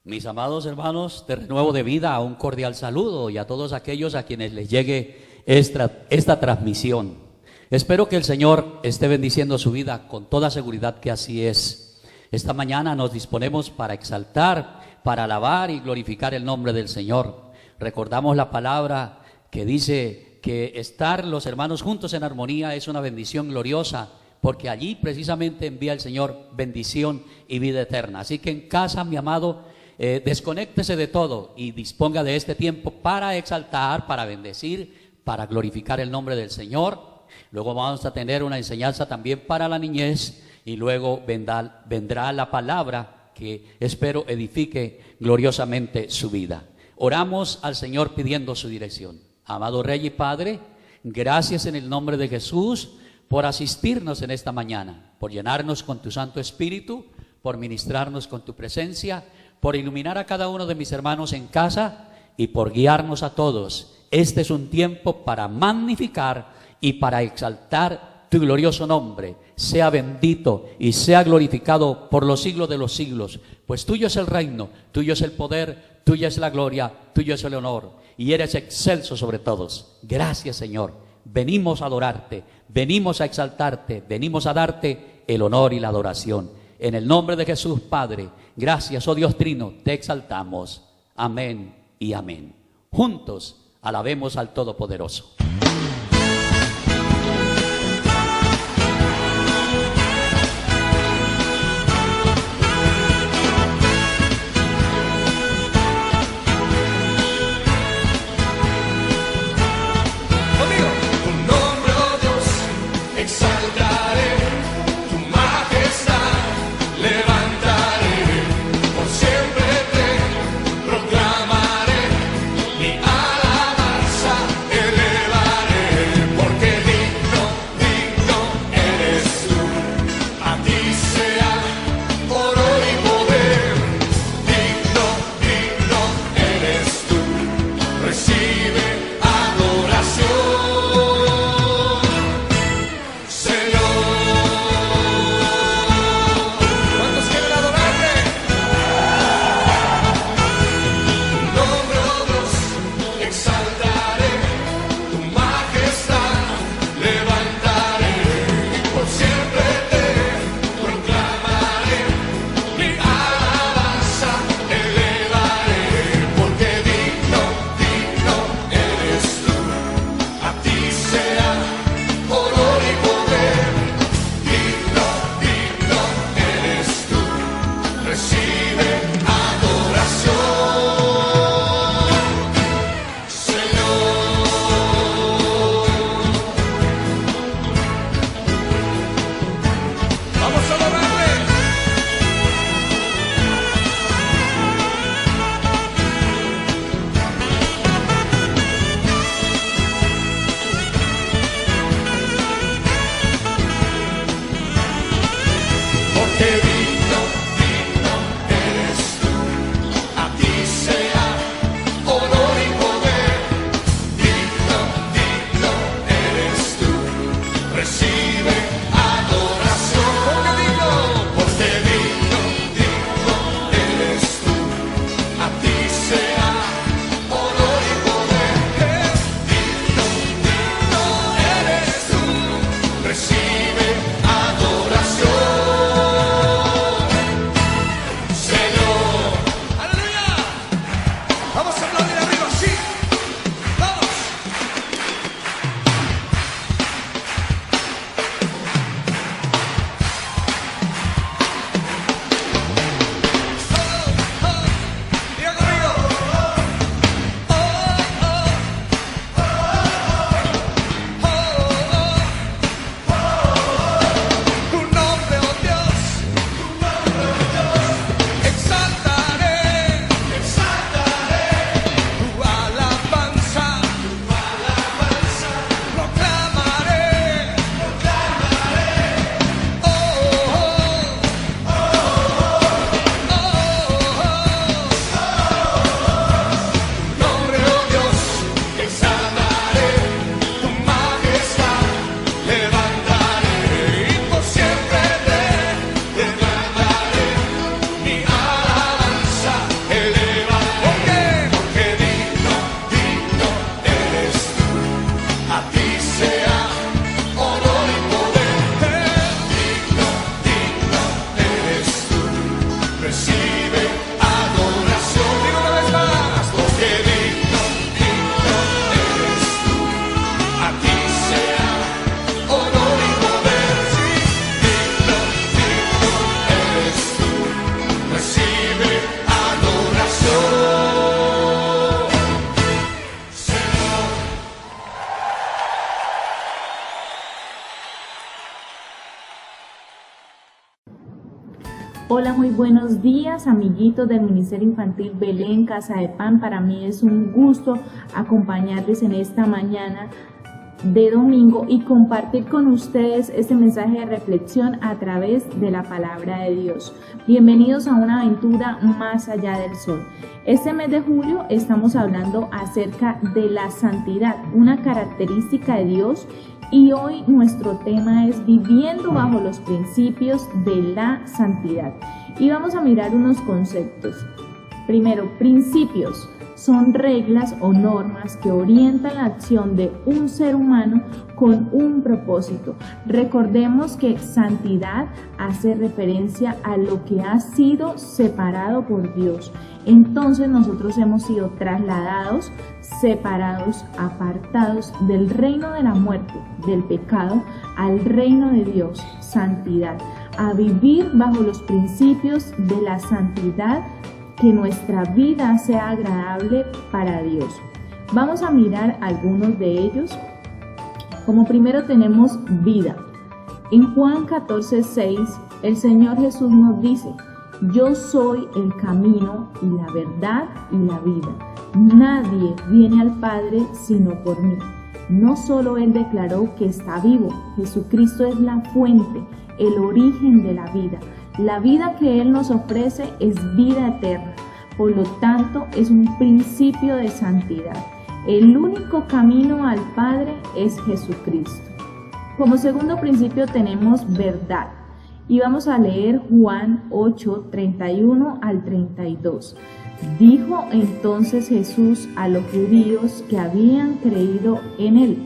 Mis amados hermanos de Renuevo de Vida, un cordial saludo, y a todos aquellos a quienes les llegue esta transmisión. Espero que el Señor esté bendiciendo su vida, con toda seguridad que así es. Esta mañana nos disponemos para exaltar, para alabar y glorificar el nombre del Señor. Recordamos la palabra que dice que estar los hermanos juntos en armonía es una bendición gloriosa, porque allí precisamente envía el Señor bendición y vida eterna. Así que en casa, mi amado, desconéctese de todo y disponga de este tiempo para exaltar, para bendecir, para glorificar el nombre del Señor. Luego vamos a tener una enseñanza también para la niñez, y luego vendrá la palabra que espero edifique gloriosamente su vida. Oramos al Señor pidiendo su dirección. Amado Rey y Padre, gracias en el nombre de Jesús por asistirnos en esta mañana, por llenarnos con tu Santo Espíritu, por ministrarnos con tu presencia, por iluminar a cada uno de mis hermanos en casa y por guiarnos a todos. Este es un tiempo para magnificar y para exaltar tu glorioso nombre. Sea bendito y sea glorificado por los siglos de los siglos, pues tuyo es el reino, tuyo es el poder, tuya es la gloria, tuyo es el honor, y eres excelso sobre todos. Gracias, Señor. Venimos a adorarte, venimos a exaltarte, venimos a darte el honor y la adoración. En el nombre de Jesús, Padre, gracias, oh Dios Trino, te exaltamos. Amén y amén. Juntos alabemos al Todopoderoso. Proclamaré mi alabanza, elevaré. Hola, muy buenos días, amiguitos del Ministerio Infantil Belén Casa de Pan. Para mí es un gusto acompañarles en esta mañana de domingo y compartir con ustedes este mensaje de reflexión a través de la palabra de Dios. Bienvenidos a una aventura más allá del sol. Este mes de julio estamos hablando acerca de la santidad, una característica de Dios. Y hoy nuestro tema es viviendo bajo los principios de la santidad. Y vamos a mirar unos conceptos. Primero, principios son reglas o normas que orientan la acción de un ser humano con un propósito. Recordemos que santidad hace referencia a lo que ha sido separado por Dios. Entonces nosotros hemos sido trasladados, separados, apartados del reino de la muerte, del pecado, al reino de Dios, santidad, a vivir bajo los principios de la santidad, que nuestra vida sea agradable para Dios. Vamos a mirar algunos de ellos. Como primero tenemos vida. En Juan 14:6, el Señor Jesús nos dice: yo soy el camino y la verdad y la vida. Nadie viene al Padre sino por mí. No solo Él declaró que está vivo, Jesucristo es la fuente, el origen de la vida. La vida que Él nos ofrece es vida eterna, por lo tanto es un principio de santidad. El único camino al Padre es Jesucristo. Como segundo principio tenemos verdad. Y vamos a leer Juan 8, 31 al 32. Dijo entonces Jesús a los judíos que habían creído en Él: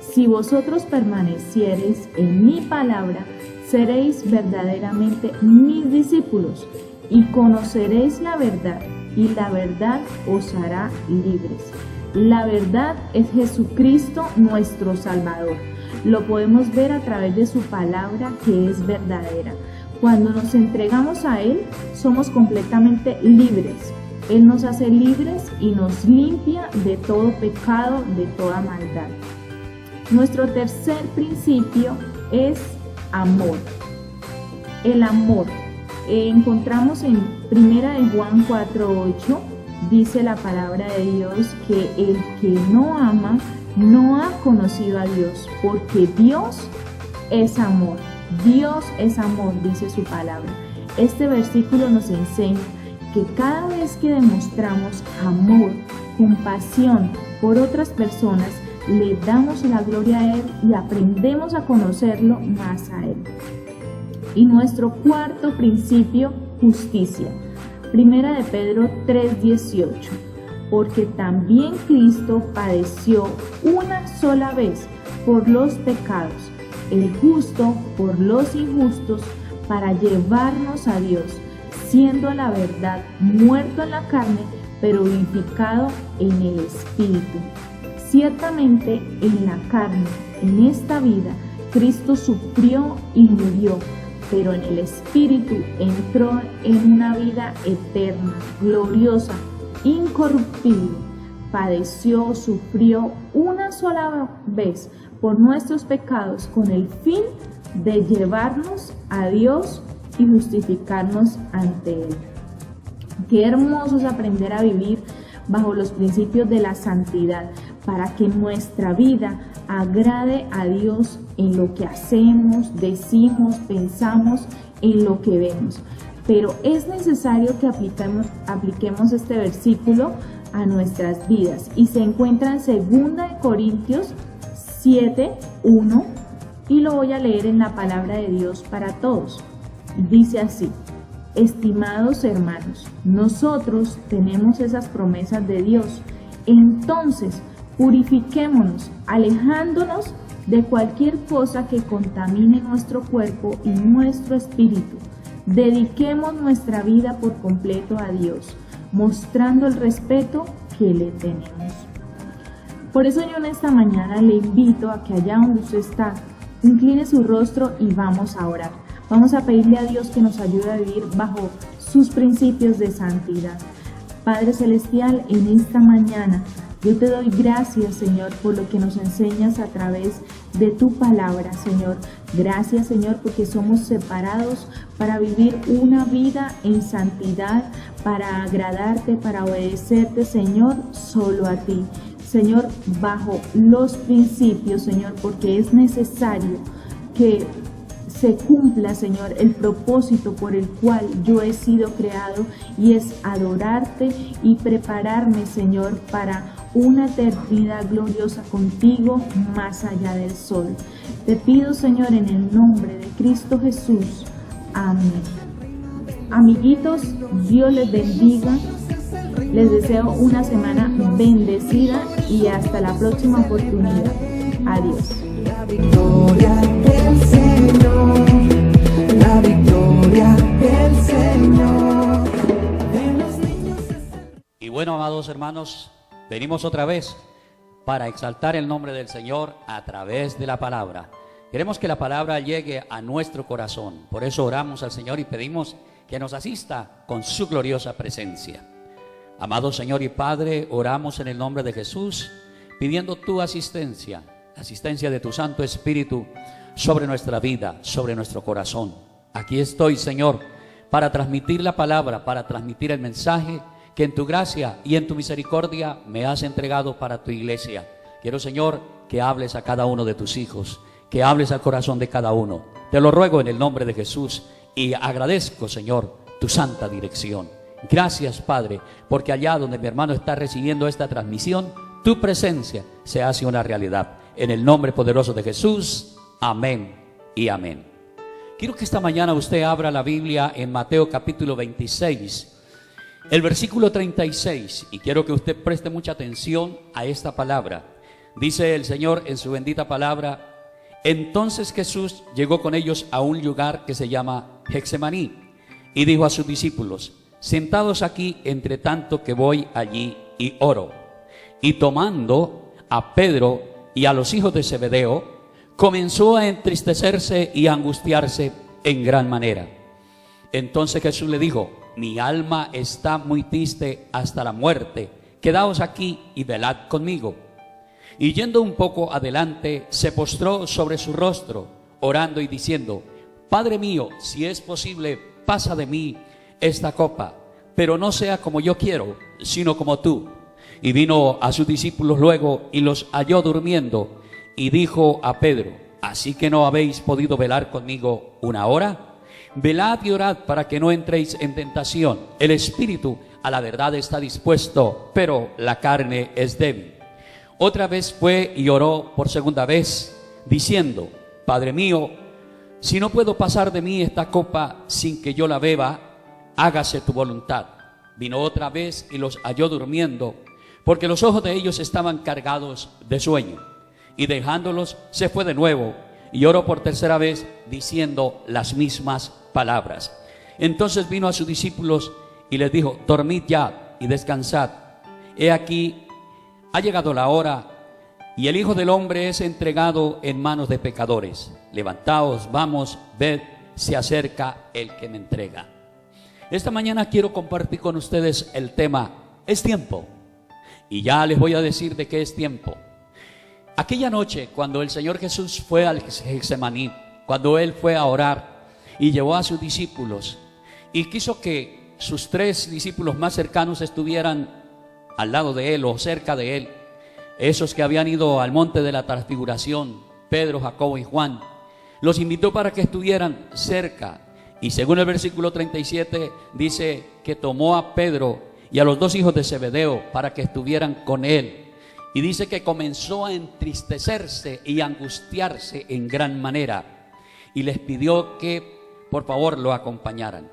si vosotros permaneciereis en mi palabra, seréis verdaderamente mis discípulos y conoceréis la verdad, y la verdad os hará libres. La verdad es Jesucristo nuestro Salvador. Lo podemos ver a través de su palabra, que es verdadera. Cuando nos entregamos a Él, somos completamente libres. Él nos hace libres y nos limpia de todo pecado, de toda maldad. Nuestro tercer principio es amor. El amor. Encontramos en 1 de Juan 4:8, dice la palabra de Dios que el que no ama no ha conocido a Dios, porque Dios es amor. Dios es amor, dice su palabra. Este versículo nos enseña que cada vez que demostramos amor, compasión por otras personas, le damos la gloria a Él y aprendemos a conocerlo más a Él. Y nuestro cuarto principio, justicia. 1 de Pedro 3:18. Porque también Cristo padeció una sola vez por los pecados, el justo por los injustos, para llevarnos a Dios, siendo a la verdad muerto en la carne, pero vivificado en el Espíritu. Ciertamente en la carne, en esta vida, Cristo sufrió y murió, pero en el Espíritu entró en una vida eterna, gloriosa, incorruptible. Padeció, sufrió una sola vez por nuestros pecados, con el fin de llevarnos a Dios y justificarnos ante Él. Qué hermoso es aprender a vivir bajo los principios de la santidad, para que nuestra vida agrade a Dios en lo que hacemos, decimos, pensamos, en lo que vemos. Pero es necesario que apliquemos este versículo a nuestras vidas, y se encuentra en 2 Corintios 7:1, y lo voy a leer en la palabra de Dios para todos. Dice así: estimados hermanos, nosotros tenemos esas promesas de Dios, entonces purifiquémonos, alejándonos de cualquier cosa que contamine nuestro cuerpo y nuestro espíritu. Dediquemos nuestra vida por completo a Dios, mostrando el respeto que le tenemos. Por eso yo en esta mañana le invito a que allá donde usted está, incline su rostro y vamos a orar. Vamos a pedirle a Dios que nos ayude a vivir bajo sus principios de santidad. Padre Celestial, en esta mañana yo te doy gracias, Señor, por lo que nos enseñas a través de tu palabra, Señor. Gracias, Señor, porque somos separados para vivir una vida en santidad, para agradarte, para obedecerte, Señor, solo a ti. Señor, bajo los principios, Señor, porque es necesario que se cumpla, Señor, el propósito por el cual yo he sido creado, y es adorarte y prepararme, Señor, para una eternidad gloriosa contigo más allá del sol. Te pido, Señor, en el nombre de Cristo Jesús. Amén. Amiguitos, Dios les bendiga. Les deseo una semana bendecida y hasta la próxima oportunidad. Adiós. La victoria del Señor, la victoria del Señor. Y bueno, amados hermanos, venimos otra vez para exaltar el nombre del Señor a través de la palabra. Queremos que la palabra llegue a nuestro corazón. Por eso oramos al Señor y pedimos que nos asista con su gloriosa presencia. Amado Señor y Padre, oramos en el nombre de Jesús, pidiendo tu asistencia, la asistencia de tu Santo Espíritu sobre nuestra vida, sobre nuestro corazón. Aquí estoy, Señor, para transmitir la palabra, para transmitir el mensaje que en tu gracia y en tu misericordia me has entregado para tu iglesia. Quiero, Señor, que hables a cada uno de tus hijos, que hables al corazón de cada uno. Te lo ruego en el nombre de Jesús y agradezco, Señor, tu santa dirección. Gracias, Padre, porque allá donde mi hermano está recibiendo esta transmisión, tu presencia se hace una realidad. En el nombre poderoso de Jesús, amén y amén. Quiero que esta mañana usted abra la Biblia en Mateo capítulo 26, el versículo 36, y quiero que usted preste mucha atención a esta palabra. Dice el Señor en su bendita palabra: entonces Jesús llegó con ellos a un lugar que se llama Getsemaní, y dijo a sus discípulos: sentados aquí, entre tanto que voy allí y oro. Y tomando a Pedro y a los hijos de Zebedeo, comenzó a entristecerse y a angustiarse en gran manera. Entonces Jesús le dijo: mi alma está muy triste hasta la muerte, quedaos aquí y velad conmigo. Y yendo un poco adelante, se postró sobre su rostro, orando y diciendo: Padre mío, si es posible, pasa de mí esta copa, pero no sea como yo quiero, sino como tú. Y vino a sus discípulos luego y los halló durmiendo, y dijo a Pedro: ¿así que no habéis podido velar conmigo una hora? Velad y orad para que no entréis en tentación. El espíritu a la verdad está dispuesto, pero la carne es débil. Otra vez fue y oró por segunda vez, diciendo: Padre mío, si no puedo pasar de mí esta copa sin que yo la beba, hágase tu voluntad. Vino otra vez y los halló durmiendo, porque los ojos de ellos estaban cargados de sueño. Y dejándolos, se fue de nuevo, y oró por tercera vez, diciendo las mismas palabras. Entonces vino a sus discípulos y les dijo: dormid ya y descansad. He aquí, ha llegado la hora, y el Hijo del Hombre es entregado en manos de pecadores. Levantaos, vamos, ved, se acerca el que me entrega. Esta mañana quiero compartir con ustedes el tema: es tiempo. Y ya les voy a decir de qué es tiempo. Aquella noche, cuando el Señor Jesús fue al Getsemaní, cuando Él fue a orar y llevó a sus discípulos, y quiso que sus 3 discípulos más cercanos estuvieran al lado de Él o cerca de Él, esos que habían ido al monte de la transfiguración, Pedro, Jacobo y Juan, los invitó para que estuvieran cerca. Y según el versículo 37 dice que tomó a Pedro y a los 2 hijos de Zebedeo para que estuvieran con él. Y dice que comenzó a entristecerse y angustiarse en gran manera. Y les pidió que por favor lo acompañaran.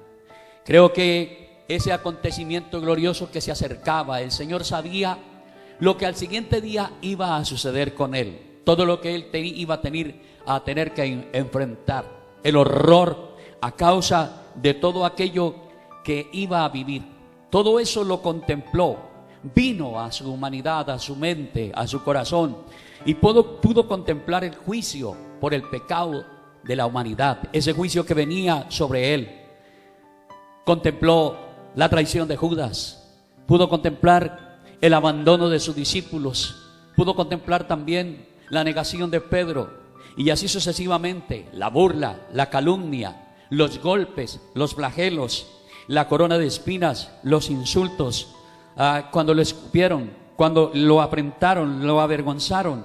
Creo que ese acontecimiento glorioso que se acercaba, el Señor sabía lo que al siguiente día iba a suceder con él. Todo lo que él iba a tener que enfrentar. El horror a causa de todo aquello que iba a vivir. Todo eso lo contempló, vino a su humanidad, a su mente, a su corazón, y pudo contemplar el juicio por el pecado de la humanidad, ese juicio que venía sobre él. Contempló la traición de Judas, pudo contemplar el abandono de sus discípulos, pudo contemplar también la negación de Pedro, Y así sucesivamente, la burla, la calumnia, los golpes, los flagelos, la corona de espinas, los insultos, cuando lo escupieron, cuando lo afrentaron, lo avergonzaron,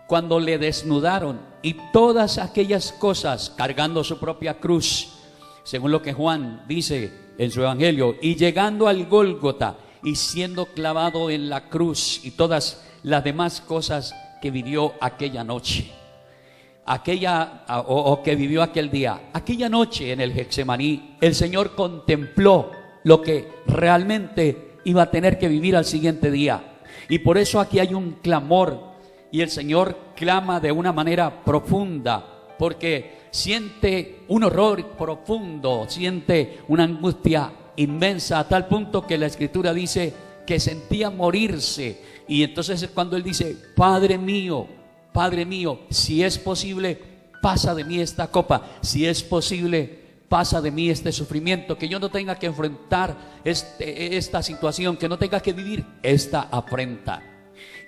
cuando le desnudaron, y todas aquellas cosas, cargando su propia cruz, según lo que Juan dice en su evangelio, y llegando al Gólgota y siendo clavado en la cruz, y todas las demás cosas que vivió aquella noche, que vivió aquel día. Aquella noche en el Getsemaní, el Señor contempló lo que realmente iba a tener que vivir al siguiente día, y por eso aquí hay un clamor, y el Señor clama de una manera profunda, porque siente un horror profundo, siente una angustia inmensa, a tal punto que la Escritura dice que sentía morirse. Y entonces es cuando él dice: Padre mío, si es posible, pasa de mí esta copa, si es posible, pasa de mí este sufrimiento, que yo no tenga que enfrentar esta situación, que no tenga que vivir esta afrenta.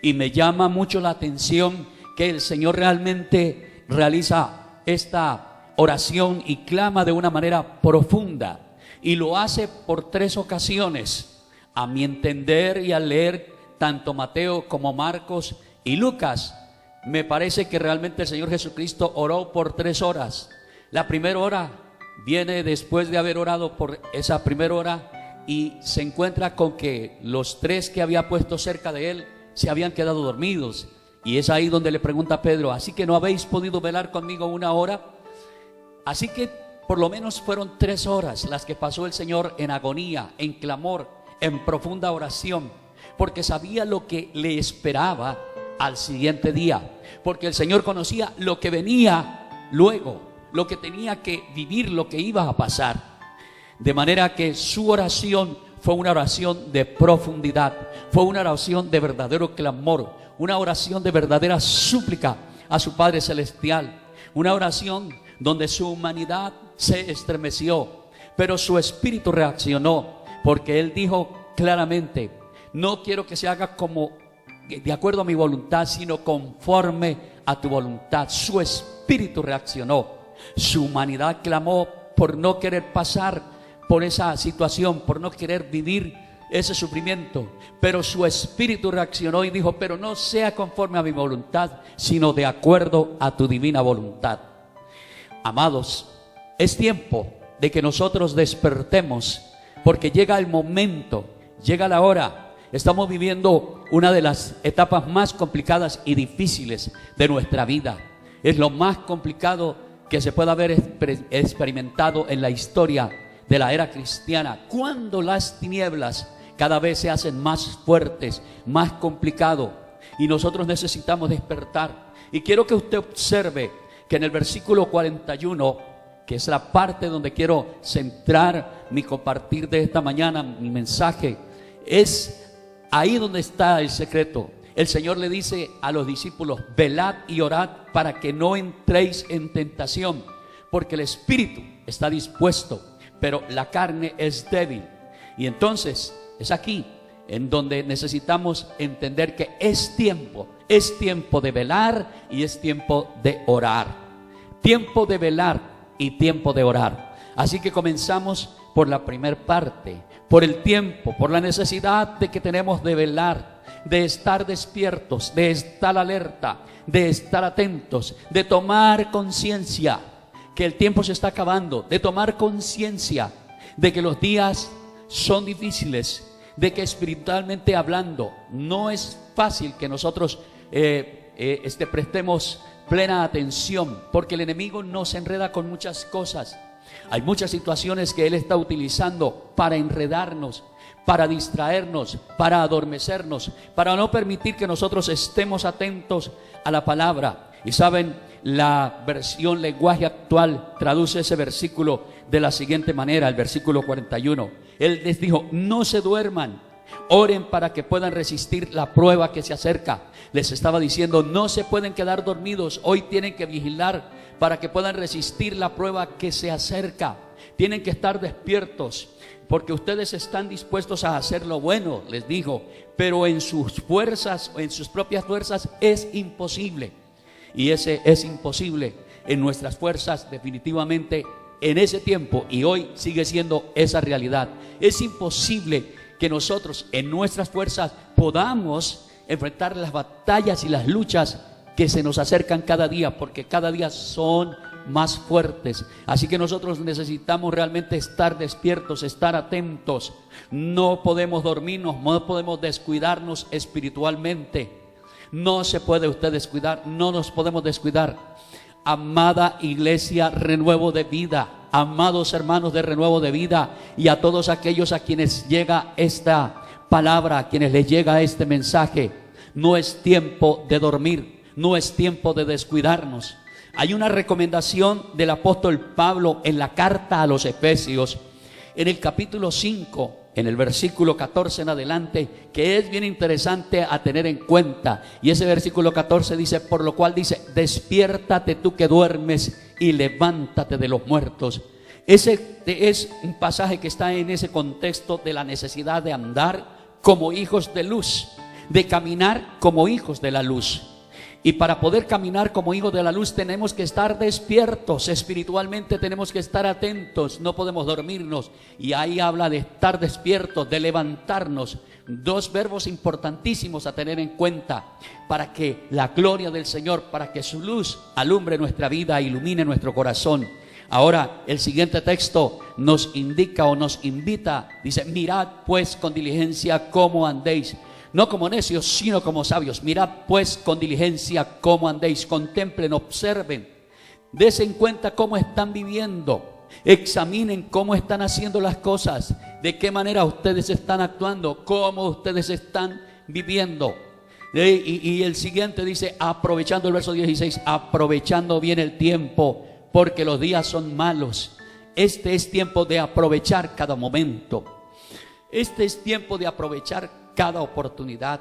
Y me llama mucho la atención que el Señor realmente realiza esta oración y clama de una manera profunda, y lo hace por 3 ocasiones. A mi entender, y al leer tanto Mateo como Marcos y Lucas, me parece que realmente el Señor Jesucristo oró por 3 horas. La primera hora viene después de haber orado por esa primera hora, y se encuentra con que los 3 que había puesto cerca de él se habían quedado dormidos, y es ahí donde le pregunta a Pedro: ¿así que no habéis podido velar conmigo 1 hora? Así que por lo menos fueron 3 horas las que pasó el Señor en agonía, en clamor, en profunda oración, porque sabía lo que le esperaba al siguiente día, porque el Señor conocía lo que venía luego, lo que tenía que vivir, lo que iba a pasar. De manera que su oración fue una oración de profundidad, fue una oración de verdadero clamor, una oración de verdadera súplica a su Padre Celestial, una oración donde su humanidad se estremeció, pero su espíritu reaccionó, porque él dijo claramente: no quiero que se haga como de acuerdo a mi voluntad, sino conforme a tu voluntad. Su espíritu reaccionó, su humanidad clamó por no querer pasar por esa situación, por no querer vivir ese sufrimiento, pero su espíritu reaccionó y dijo: pero no sea conforme a mi voluntad, sino de acuerdo a tu divina voluntad. Amados, es tiempo de que nosotros despertemos, porque llega el momento, llega la hora. Estamos viviendo una de las etapas más complicadas y difíciles de nuestra vida. Es lo más complicado que se pueda haber experimentado en la historia de la era cristiana, cuando las tinieblas cada vez se hacen más fuertes, más complicado, y nosotros necesitamos despertar. Y quiero que usted observe que en el versículo 41, que es la parte donde quiero centrar mi compartir de esta mañana, mi mensaje, es ahí donde está el secreto. El Señor le dice a los discípulos: velad y orad para que no entréis en tentación, porque el espíritu está dispuesto, pero la carne es débil. Y entonces es aquí en donde necesitamos entender que es tiempo de velar y es tiempo de orar. Tiempo de velar y tiempo de orar. Así que comenzamos por la primera parte, por el tiempo, por la necesidad de que tenemos de velar, de estar despiertos, de estar alerta, de estar atentos, de tomar conciencia que el tiempo se está acabando, de tomar conciencia de que los días son difíciles, de que espiritualmente hablando no es fácil que nosotros prestemos plena atención, porque el enemigo nos enreda con muchas cosas. Hay muchas situaciones que él está utilizando para enredarnos, para distraernos, para adormecernos, para no permitir que nosotros estemos atentos a la palabra. Y saben, la versión lenguaje actual traduce ese versículo de la siguiente manera, el versículo 41. Él les dijo: no se duerman, oren para que puedan resistir la prueba que se acerca. Les estaba diciendo: no se pueden quedar dormidos, hoy tienen que vigilar para que puedan resistir la prueba que se acerca. Tienen que estar despiertos, porque ustedes están dispuestos a hacer lo bueno, les dijo, pero en sus fuerzas, en sus propias fuerzas es imposible. Y ese es imposible en nuestras fuerzas, definitivamente en ese tiempo, y hoy sigue siendo esa realidad. Es imposible que nosotros en nuestras fuerzas podamos enfrentar las batallas y las luchas que se nos acercan cada día, porque cada día son más fuertes. Así que nosotros necesitamos realmente estar despiertos, estar atentos. No podemos dormirnos, no podemos descuidarnos espiritualmente. No se puede usted descuidar, no nos podemos descuidar. Amada iglesia Renuevo de Vida, amados hermanos de Renuevo de Vida, y a todos aquellos a quienes llega esta palabra, a quienes les llega este mensaje, no es tiempo de dormir, no es tiempo de descuidarnos. Hay una recomendación del apóstol Pablo en la carta a los Efesios, en el capítulo 5, en el versículo 14 en adelante, que es bien interesante a tener en cuenta. Y ese versículo 14 dice, por lo cual dice, despiértate tú que duermes y levántate de los muertos. Ese es un pasaje que está en ese contexto de la necesidad de andar como hijos de luz, de caminar como hijos de la luz. Y para poder caminar como hijos de la luz tenemos que estar despiertos espiritualmente, tenemos que estar atentos, no podemos dormirnos. Y ahí habla de estar despiertos, de levantarnos. Dos verbos importantísimos a tener en cuenta para que la gloria del Señor, para que su luz alumbre nuestra vida, ilumine nuestro corazón. Ahora el siguiente texto nos indica o nos invita, dice, mirad pues con diligencia cómo andéis, no como necios, sino como sabios. Mirad pues con diligencia cómo andéis, contemplen, observen, dense en cuenta cómo están viviendo, examinen cómo están haciendo las cosas, de qué manera ustedes están actuando, cómo ustedes están viviendo. Y el siguiente dice, aprovechando, el verso 16, aprovechando bien el tiempo, porque los días son malos. Este es tiempo de aprovechar cada momento. Este es tiempo de aprovechar cada oportunidad.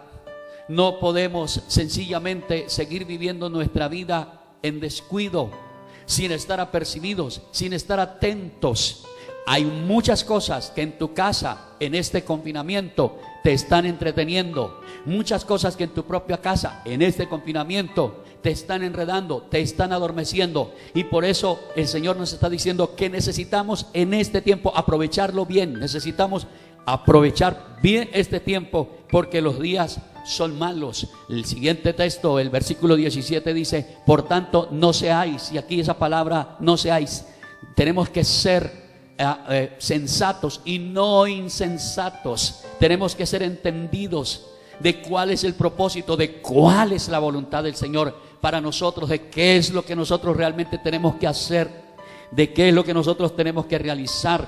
No podemos sencillamente seguir viviendo nuestra vida en descuido, sin estar apercibidos, sin estar atentos. Hay muchas cosas que en tu casa, en este confinamiento, te están entreteniendo. Muchas cosas que en tu propia casa, en este confinamiento, te están enredando, te están adormeciendo. Y por eso el Señor nos está diciendo que necesitamos en este tiempo aprovecharlo bien. Necesitamos aprovechar bien este tiempo, porque los días son malos. El siguiente texto, el versículo 17 dice, por tanto no seáis, y aquí esa palabra no seáis, tenemos que ser sensatos y no insensatos. Tenemos que ser entendidos de cuál es el propósito, de cuál es la voluntad del Señor para nosotros, de qué es lo que nosotros realmente tenemos que hacer, de qué es lo que nosotros tenemos que realizar.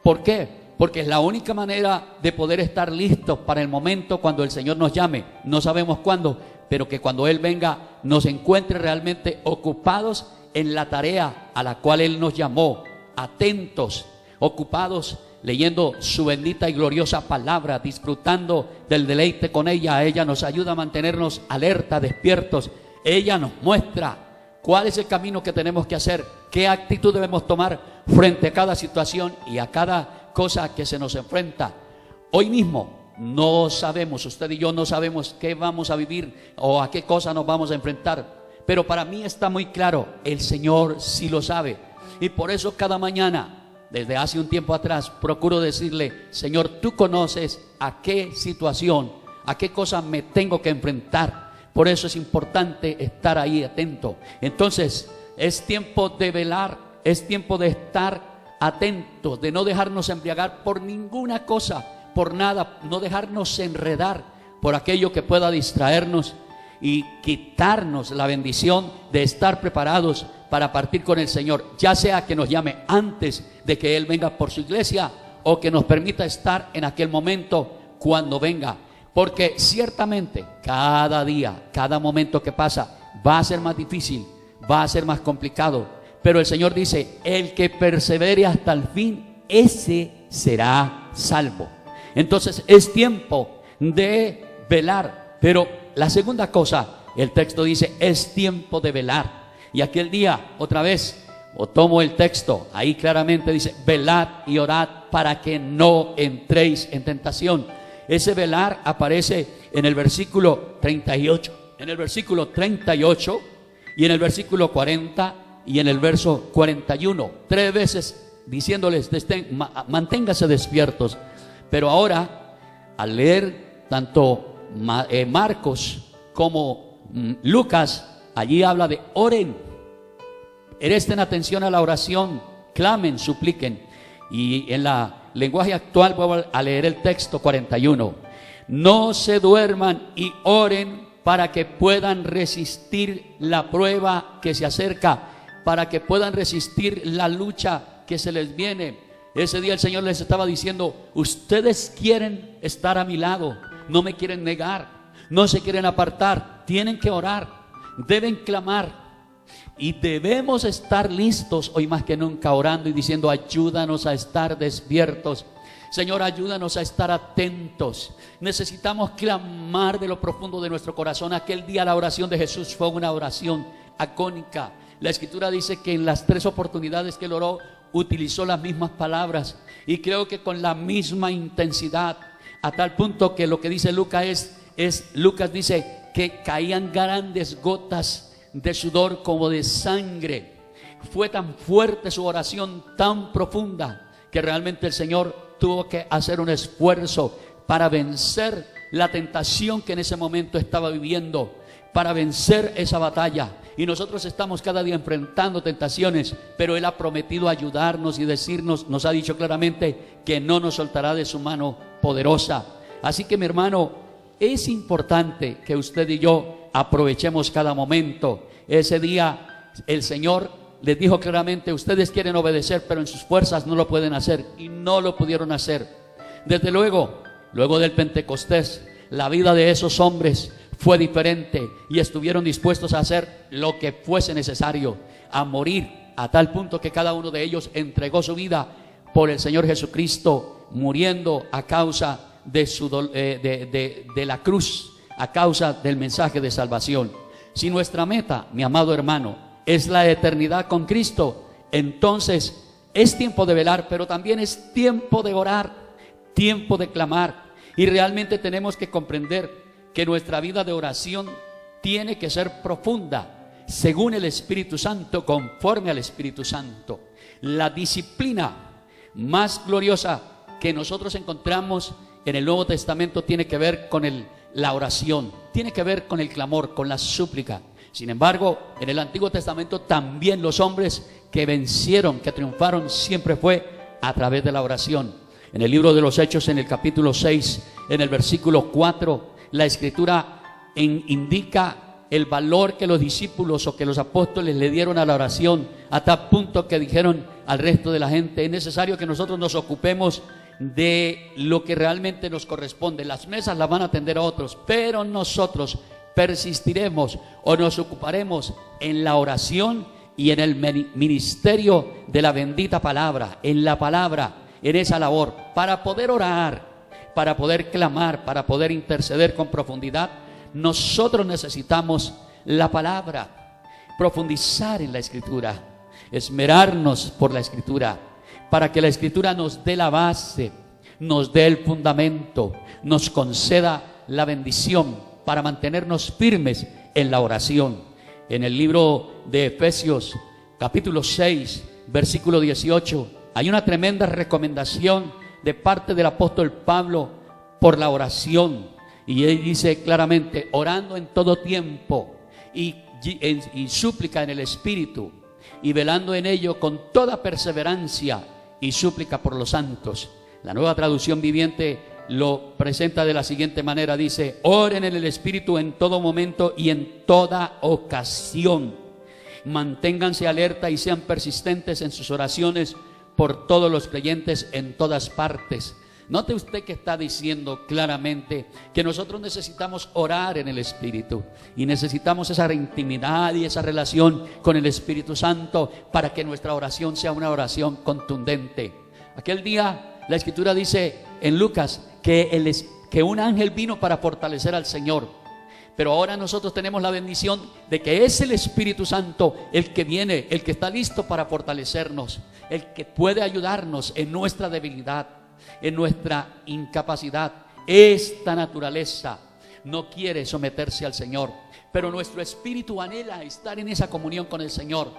¿Por qué? Porque es la única manera de poder estar listos para el momento cuando el Señor nos llame. No sabemos cuándo, pero que cuando Él venga nos encuentre realmente ocupados en la tarea a la cual Él nos llamó, atentos, ocupados, leyendo su bendita y gloriosa palabra, disfrutando del deleite con ella. Ella nos ayuda a mantenernos alerta, despiertos. Ella nos muestra cuál es el camino que tenemos que hacer, qué actitud debemos tomar frente a cada situación y a cada cosa que se nos enfrenta. Hoy mismo no sabemos, usted y yo no sabemos qué vamos a vivir o a qué cosa nos vamos a enfrentar, pero para mí está muy claro, el Señor sí lo sabe. Y por eso cada mañana, desde hace un tiempo atrás, procuro decirle, Señor, tú conoces a qué situación, a qué cosa me tengo que enfrentar. Por eso es importante estar ahí atento. Entonces es tiempo de velar, es tiempo de estar atentos, de no dejarnos embriagar por ninguna cosa, por nada, no dejarnos enredar por aquello que pueda distraernos y quitarnos la bendición de estar preparados para partir con el Señor, ya sea que nos llame antes de que Él venga por su iglesia o que nos permita estar en aquel momento cuando venga, porque ciertamente cada día, cada momento que pasa va a ser más difícil, va a ser más complicado, pero el Señor dice, el que persevere hasta el fin, ese será salvo. Entonces es tiempo de velar. Pero la segunda cosa, el texto dice, es tiempo de velar. Y aquel día, otra vez, o tomo el texto, ahí claramente dice, velad y orad para que no entréis en tentación. Ese velar aparece en el versículo 38. En el versículo 38 y en el versículo 40 y en el verso 41. 3 veces diciéndoles, manténganse despiertos. Pero ahora, al leer tanto Marcos como Lucas, allí habla de oren. Presten atención a la oración, clamen, supliquen. Y en la lenguaje actual voy a leer el texto 41. No se duerman y oren para que puedan resistir la prueba que se acerca, para que puedan resistir la lucha que se les viene. Ese día el Señor les estaba diciendo, ustedes quieren estar a mi lado, no me quieren negar, no se quieren apartar, tienen que orar, deben clamar. Y debemos estar listos hoy más que nunca orando y diciendo, ayúdanos a estar despiertos. Señor, ayúdanos a estar atentos. Necesitamos clamar de lo profundo de nuestro corazón. Aquel día la oración de Jesús fue una oración agónica. La Escritura dice que en las 3 oportunidades que él oró, utilizó las mismas palabras. Y creo que con la misma intensidad, a tal punto que lo que dice Lucas Lucas dice que caían grandes gotas de sudor como de sangre. Fue tan fuerte su oración, tan profunda, que realmente el Señor tuvo que hacer un esfuerzo para vencer la tentación que en ese momento estaba viviendo, para vencer esa batalla. Y nosotros estamos cada día enfrentando tentaciones, pero Él ha prometido ayudarnos y decirnos, nos ha dicho claramente que no nos soltará de su mano poderosa. Así que mi hermano, es importante que usted y yo aprovechemos cada momento. Ese día el Señor les dijo claramente, ustedes quieren obedecer, pero en sus fuerzas no lo pueden hacer, y no lo pudieron hacer. Desde luego del Pentecostés, la vida de esos hombres fue diferente y estuvieron dispuestos a hacer lo que fuese necesario, a morir, a tal punto que cada uno de ellos entregó su vida por el Señor Jesucristo, muriendo a causa de la cruz, a causa del mensaje de salvación. Si nuestra meta, mi amado hermano, es la eternidad con Cristo, entonces es tiempo de velar, pero también es tiempo de orar, tiempo de clamar. Y realmente tenemos que comprender que nuestra vida de oración tiene que ser profunda, según el Espíritu Santo, conforme al Espíritu Santo. La disciplina más gloriosa que nosotros encontramos en el Nuevo Testamento tiene que ver con la oración, tiene que ver con el clamor, con la súplica. Sin embargo, en el Antiguo Testamento también los hombres que vencieron, que triunfaron, siempre fue a través de la oración. En el libro de los Hechos, en el capítulo 6, en el versículo 4, la Escritura indica el valor que los discípulos o que los apóstoles le dieron a la oración, a tal punto que dijeron al resto de la gente, es necesario que nosotros nos ocupemos de lo que realmente nos corresponde. Las mesas las van a atender a otros, pero nosotros persistiremos o nos ocuparemos en la oración y en el ministerio de la bendita palabra, en la palabra, en esa labor, para poder orar, para poder clamar, para poder interceder con profundidad. Nosotros necesitamos la palabra, profundizar en la Escritura, esmerarnos por la Escritura, para que la Escritura nos dé la base, nos dé el fundamento, nos conceda la bendición para mantenernos firmes en la oración. En el libro de Efesios, capítulo 6, versículo 18, hay una tremenda recomendación de parte del apóstol Pablo por la oración. Y él dice claramente, orando en todo tiempo y súplica en el Espíritu, y velando en ello con toda perseverancia y súplica por los santos. La Nueva Traducción Viviente lo presenta de la siguiente manera, dice, oren en el Espíritu en todo momento y en toda ocasión. Manténganse alerta y sean persistentes en sus oraciones por todos los creyentes en todas partes. Note usted que está diciendo claramente que nosotros necesitamos orar en el Espíritu y necesitamos esa intimidad y esa relación con el Espíritu Santo para que nuestra oración sea una oración contundente. Aquel día la Escritura dice en Lucas que un ángel vino para fortalecer al Señor, pero ahora nosotros tenemos la bendición de que es el Espíritu Santo el que viene, el que está listo para fortalecernos, el que puede ayudarnos en nuestra debilidad, en nuestra incapacidad. Esta naturaleza no quiere someterse al Señor, pero nuestro espíritu anhela estar en esa comunión con el Señor.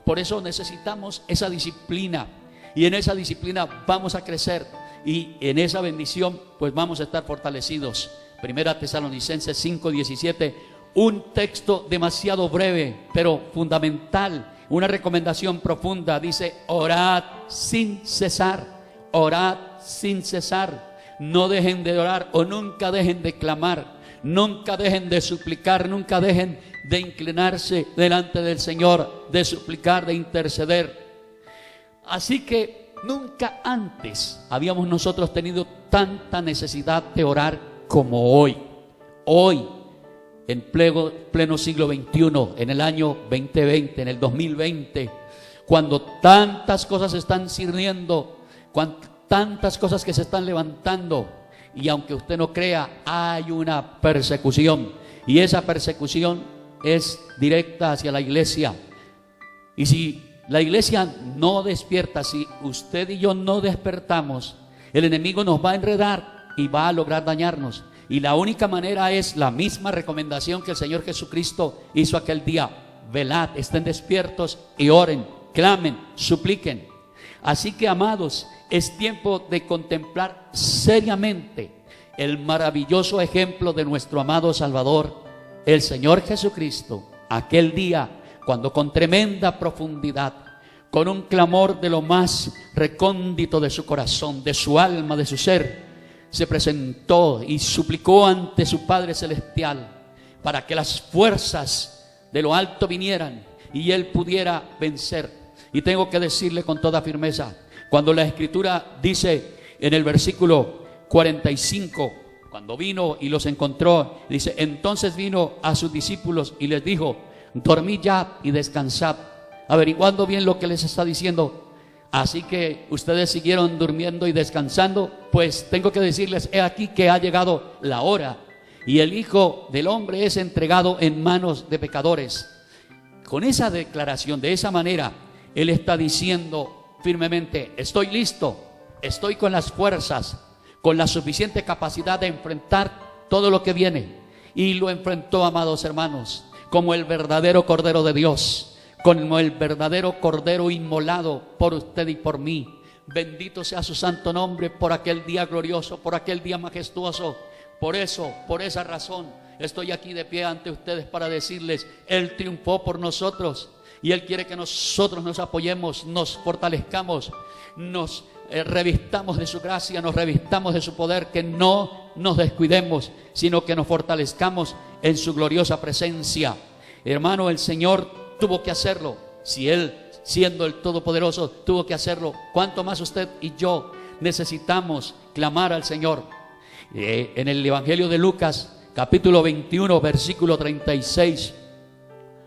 Por eso necesitamos esa disciplina, y en esa disciplina vamos a crecer, y en esa bendición pues vamos a estar fortalecidos. Primera Tesalonicenses 5:17, un texto demasiado breve pero fundamental, una recomendación profunda. Dice: orad sin cesar, orad sin cesar. No dejen de orar, o nunca dejen de clamar, nunca dejen de suplicar, nunca dejen de inclinarse delante del Señor, de suplicar, de interceder. Así que nunca antes habíamos nosotros tenido tanta necesidad de orar como hoy. Hoy, en pleno siglo XXI, en el año 2020, en el 2020, cuando tantas cosas se están cirniendo, tantas cosas que se están levantando, y aunque usted no crea, hay una persecución, y esa persecución es directa hacia la iglesia. Y si la iglesia no despierta, si usted y yo no despertamos, el enemigo nos va a enredar y va a lograr dañarnos. Y la única manera es la misma recomendación que el Señor Jesucristo hizo aquel día: velad, estén despiertos y oren, clamen, supliquen. Así que, amados, es tiempo de contemplar seriamente el maravilloso ejemplo de nuestro amado Salvador, el Señor Jesucristo, aquel día cuando con tremenda profundidad, con un clamor de lo más recóndito de su corazón, de su alma, de su ser, se presentó y suplicó ante su Padre Celestial para que las fuerzas de lo alto vinieran y Él pudiera vencer. Y tengo que decirle con toda firmeza, cuando la Escritura dice en el versículo 45, cuando vino y los encontró, dice: entonces vino a sus discípulos y les dijo: dormid ya y descansad, averiguando bien lo que les está diciendo. Así que ustedes siguieron durmiendo y descansando. Pues tengo que decirles: he aquí que ha llegado la hora, y el Hijo del Hombre es entregado en manos de pecadores. Con esa declaración, de esa manera, Él está diciendo firmemente: estoy listo, estoy con las fuerzas, con la suficiente capacidad de enfrentar todo lo que viene. Y lo enfrentó, amados hermanos, como el verdadero Cordero de Dios, como el verdadero Cordero inmolado por usted y por mí. Bendito sea su santo nombre por aquel día glorioso, por aquel día majestuoso. Por eso, por esa razón, estoy aquí de pie ante ustedes para decirles: Él triunfó por nosotros, y Él quiere que nosotros nos apoyemos, nos fortalezcamos, nos revistamos de su gracia, nos revistamos de su poder, que no nos descuidemos, sino que nos fortalezcamos en su gloriosa presencia. Hermano, el Señor tuvo que hacerlo. Si Él, siendo el Todopoderoso, tuvo que hacerlo, ¿cuánto más usted y yo necesitamos clamar al Señor? En el Evangelio de Lucas, capítulo 21, versículo 36,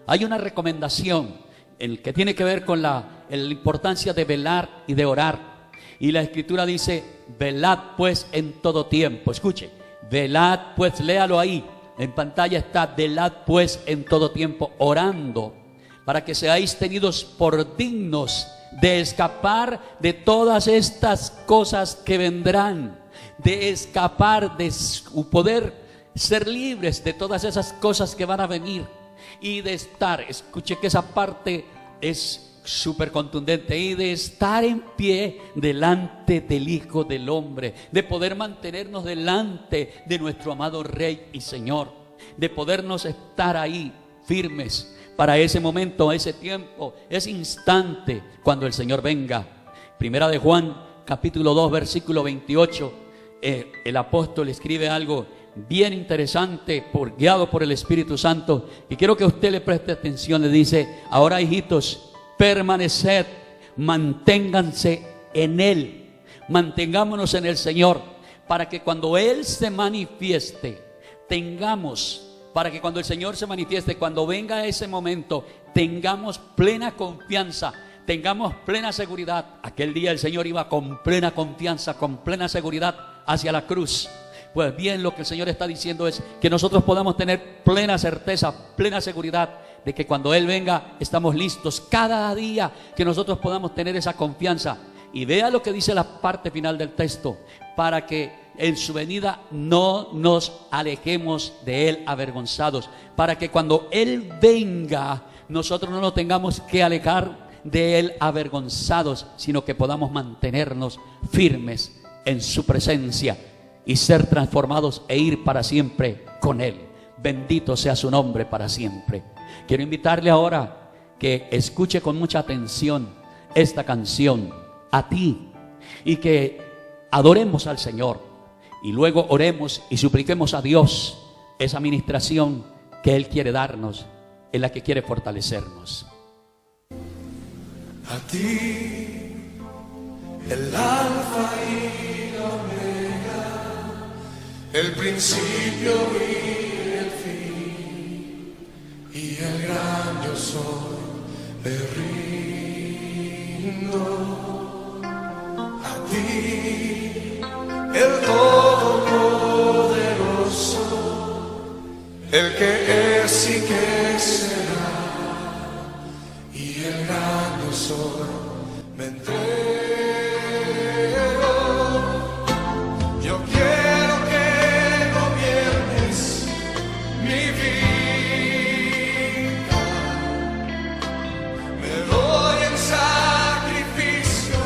hay una recomendación que tiene que ver con la importancia de velar y de orar. Y la Escritura dice: velad pues en todo tiempo. Escuche, velad pues, léalo ahí, en pantalla está: velad pues en todo tiempo, orando, para que seáis tenidos por dignos de escapar de todas estas cosas que vendrán, de escapar, de poder ser libres de todas esas cosas que van a venir, y de estar, escuche que esa parte es súper contundente, y de estar en pie delante del Hijo del Hombre, de poder mantenernos delante de nuestro amado Rey y Señor, de podernos estar ahí firmes para ese momento, ese tiempo, ese instante cuando el Señor venga. Primera de Juan, capítulo 2, versículo 28, el apóstol escribe algo bien interesante, guiado por el Espíritu Santo, y quiero que usted le preste atención. Le dice: ahora, hijitos, permaneced, manténganse en Él, mantengámonos en el Señor, para que cuando Él se manifieste, para que cuando el Señor se manifieste, cuando venga ese momento, tengamos plena confianza, tengamos plena seguridad. Aquel día el Señor iba con plena confianza, con plena seguridad hacia la cruz. Pues bien, lo que el Señor está diciendo es que nosotros podamos tener plena certeza, plena seguridad de que cuando Él venga estamos listos. Cada día que nosotros podamos tener esa confianza. Y vea lo que dice la parte final del texto: para que en su venida no nos alejemos de Él avergonzados, para que cuando Él venga, nosotros no nos tengamos que alejar de Él avergonzados, sino que podamos mantenernos firmes en su presencia y ser transformados e ir para siempre con Él. Bendito sea su nombre para siempre. Quiero invitarle ahora que escuche con mucha atención esta canción a ti y que adoremos al Señor y luego oremos y supliquemos a Dios esa administración que Él quiere darnos, en la que quiere fortalecernos. A ti, el alfa y la omega, el principio y el fin, y el gran yo soy, me rindo. A ti, el todopoderoso, el que es y que será, y el gran yo soy, me entrego. Yo quiero que gobiernes mi vida. Me doy en sacrificio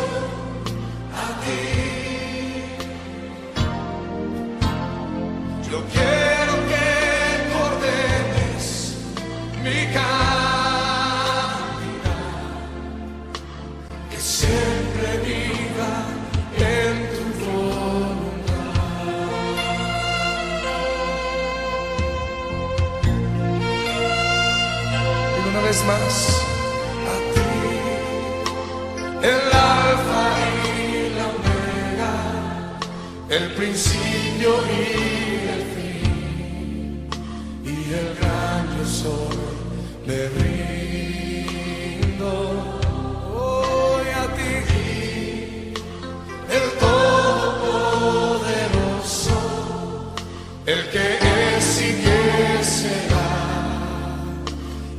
a ti. Yo quiero que ordenes mi siempre viva en tu voluntad. Y una vez más, a ti, el alfa y la omega, el principio y el fin, y el gran yo soy, me rindo. El todopoderoso, el que es y que será,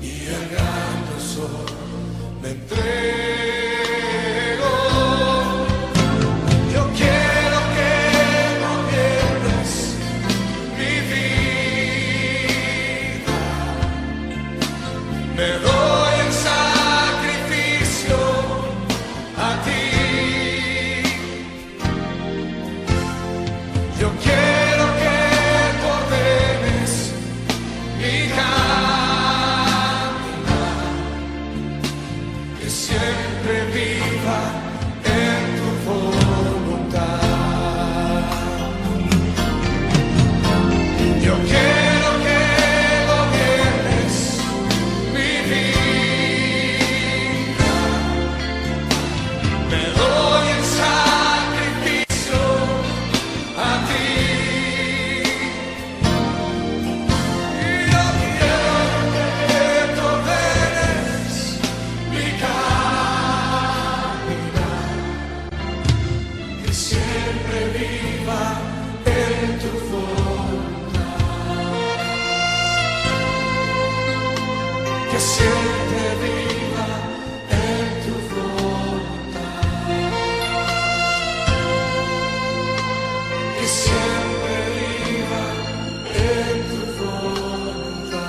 y el gran yo soy, me entrego. Yo quiero que gobiernes mi vida. Me doy en sacrificio a ti. Yo quiero que ordenes mi caminar, que siempre viva en tu voluntad. Yo quiero que gobiernes mi vida. Me doy en sacrificio a ti. Y yo quiero que tú ordenes mi caminar, que siempre viva en tu voluntad, que siempre viva en tu voluntad, que siempre viva en tu voluntad.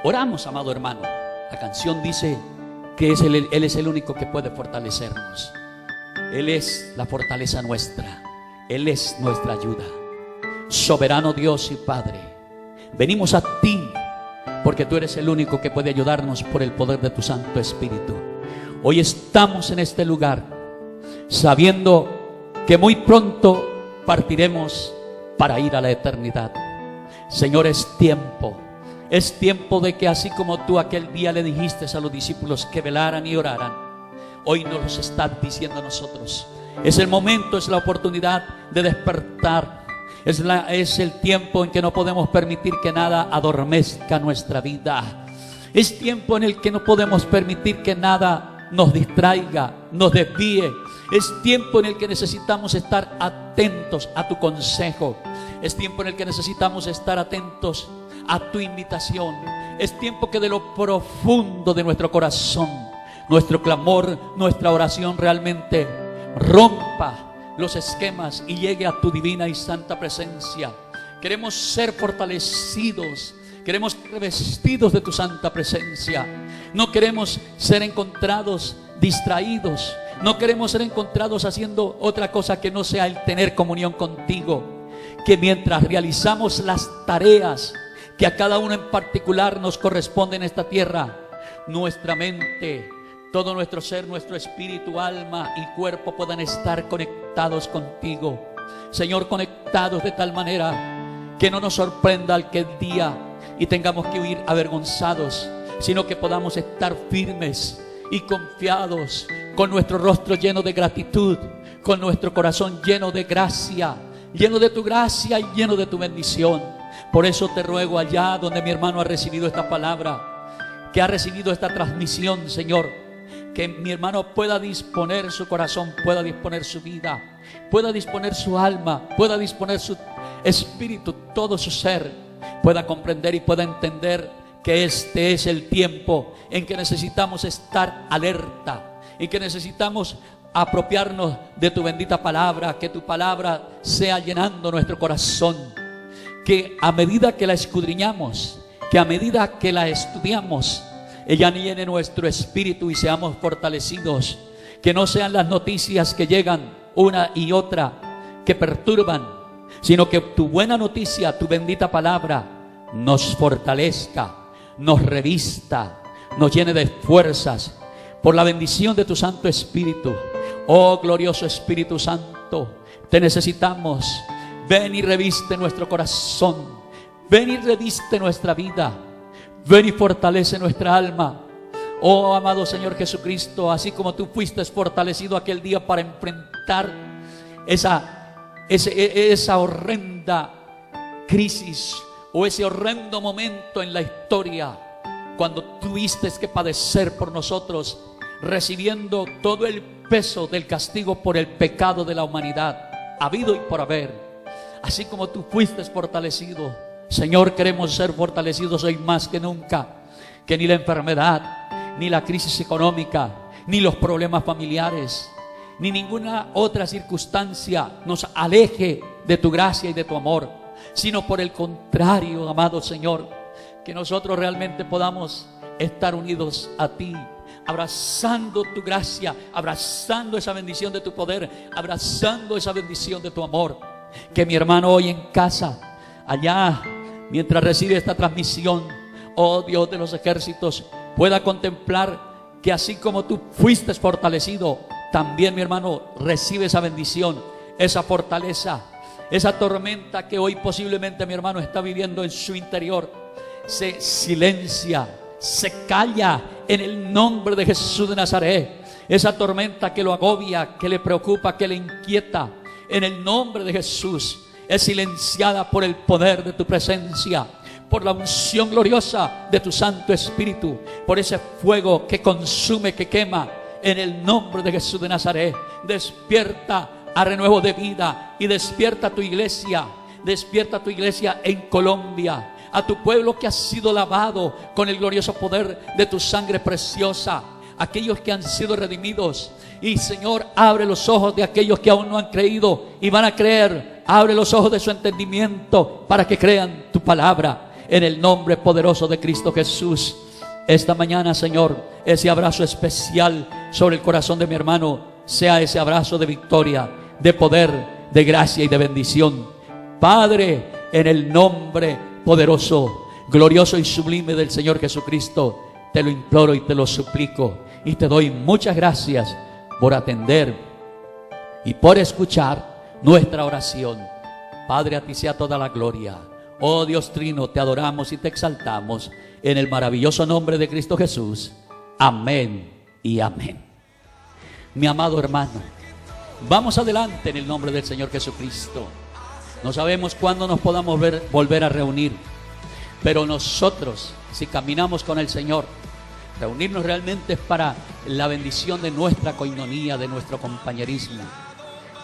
Oramos, amado hermano. La canción dice que Él es el único que puede fortalecernos. Él es la fortaleza nuestra. Él es nuestra ayuda. Soberano Dios y Padre, venimos a ti porque tú eres el único que puede ayudarnos por el poder de tu Santo Espíritu. Hoy estamos en este lugar sabiendo que muy pronto partiremos para ir a la eternidad. Señor, es tiempo de que así como tú aquel día le dijiste a los discípulos que velaran y oraran, hoy nos los estás diciendo a nosotros. Es el momento, es la oportunidad de despertar. Es el tiempo en que no podemos permitir que nada adormezca nuestra vida. Es tiempo en el que no podemos permitir que nada nos distraiga, nos desvíe. Es tiempo en el que necesitamos estar atentos a tu consejo. Es tiempo en el que necesitamos estar atentos a tu invitación. Es tiempo que de lo profundo de nuestro corazón, nuestro clamor, nuestra oración realmente rompa los esquemas y llegue a tu divina y santa presencia. Queremos ser fortalecidos, queremos ser revestidos de tu santa presencia. No queremos ser encontrados distraídos, no queremos ser encontrados haciendo otra cosa que no sea el tener comunión contigo. Que mientras realizamos las tareas que a cada uno en particular nos corresponde en esta tierra, nuestra mente, todo nuestro ser, nuestro espíritu, alma y cuerpo puedan estar conectados contigo. Señor, conectados de tal manera que no nos sorprenda aquel día y tengamos que huir avergonzados, sino que podamos estar firmes y confiados, con nuestro rostro lleno de gratitud, con nuestro corazón lleno de gracia, lleno de tu gracia y lleno de tu bendición. Por eso te ruego, allá donde mi hermano ha recibido esta palabra, que ha recibido esta transmisión, Señor, que mi hermano pueda disponer su corazón, pueda disponer su vida, pueda disponer su alma, pueda disponer su espíritu, todo su ser, pueda comprender y pueda entender que este es el tiempo en que necesitamos estar alerta, y que necesitamos apropiarnos de tu bendita palabra, que tu palabra sea llenando nuestro corazón, que a medida que la escudriñamos, que a medida que la estudiamos, ella llene nuestro espíritu y seamos fortalecidos. Que no sean las noticias que llegan una y otra que perturban, sino que tu buena noticia, tu bendita palabra, nos fortalezca, nos revista, nos llene de fuerzas por la bendición de tu Santo Espíritu. Oh glorioso Espíritu Santo, te necesitamos. Ven y reviste nuestro corazón, ven y reviste nuestra vida, ven y fortalece nuestra alma. Oh amado Señor Jesucristo, así como tú fuiste fortalecido aquel día para enfrentar esa horrenda crisis o ese horrendo momento en la historia, cuando tuviste que padecer por nosotros, recibiendo todo el peso del castigo por el pecado de la humanidad, habido y por haber. Así como tú fuiste fortalecido, Señor, queremos ser fortalecidos hoy más que nunca. Que ni la enfermedad, ni la crisis económica, ni los problemas familiares, ni ninguna otra circunstancia nos aleje de tu gracia y de tu amor, sino por el contrario, amado Señor, que nosotros realmente podamos estar unidos a ti, abrazando tu gracia, abrazando esa bendición de tu poder, abrazando esa bendición de tu amor. Que mi hermano hoy en casa, allá, mientras recibe esta transmisión, oh Dios de los ejércitos, pueda contemplar que así como tú fuiste fortalecido, también mi hermano recibe esa bendición, esa fortaleza. Esa tormenta que hoy posiblemente mi hermano está viviendo en su interior, se silencia, se calla en el nombre de Jesús de Nazaret. Esa tormenta que lo agobia, que le preocupa, que le inquieta, en el nombre de Jesús es silenciada por el poder de tu presencia, por la unción gloriosa de tu Santo Espíritu, por ese fuego que consume, que quema, en el nombre de Jesús de Nazaret. Despierta a renuevo de vida y despierta tu iglesia en Colombia, a tu pueblo que ha sido lavado con el glorioso poder de tu sangre preciosa, aquellos que han sido redimidos. Y Señor, abre los ojos de aquellos que aún no han creído y van a creer. Abre los ojos de su entendimiento para que crean tu palabra, en el nombre poderoso de Cristo Jesús. Esta mañana, Señor, ese abrazo especial sobre el corazón de mi hermano sea ese abrazo de victoria, de poder, de gracia y de bendición. Padre, en el nombre poderoso, glorioso y sublime del Señor Jesucristo, te lo imploro y te lo suplico, y te doy muchas gracias por atender y por escuchar nuestra oración. Padre, a ti sea toda la gloria. Oh Dios Trino, te adoramos y te exaltamos en el maravilloso nombre de Cristo Jesús. Amén y amén. Mi amado hermano, vamos adelante en el nombre del Señor Jesucristo. No sabemos cuándo nos podamos volver a reunir, pero nosotros, si caminamos con el Señor, reunirnos realmente es para la bendición de nuestra coinonía, de nuestro compañerismo.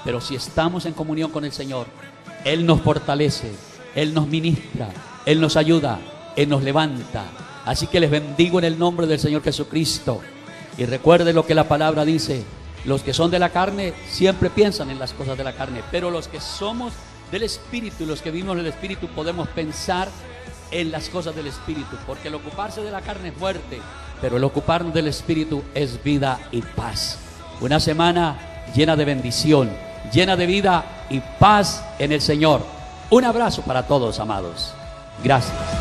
Pero si estamos en comunión con el Señor, Él nos fortalece, Él nos ministra, Él nos ayuda, Él nos levanta. Así que les bendigo en el nombre del Señor Jesucristo. Y recuerden lo que la palabra dice: los que son de la carne siempre piensan en las cosas de la carne, pero los que somos del Espíritu y los que vivimos del Espíritu podemos pensar en las cosas del Espíritu, porque el ocuparse de la carne es muerte, pero el ocuparnos del Espíritu es vida y paz. Una semana llena de bendición, llena de vida y paz en el Señor. Un abrazo para todos, amados. Gracias.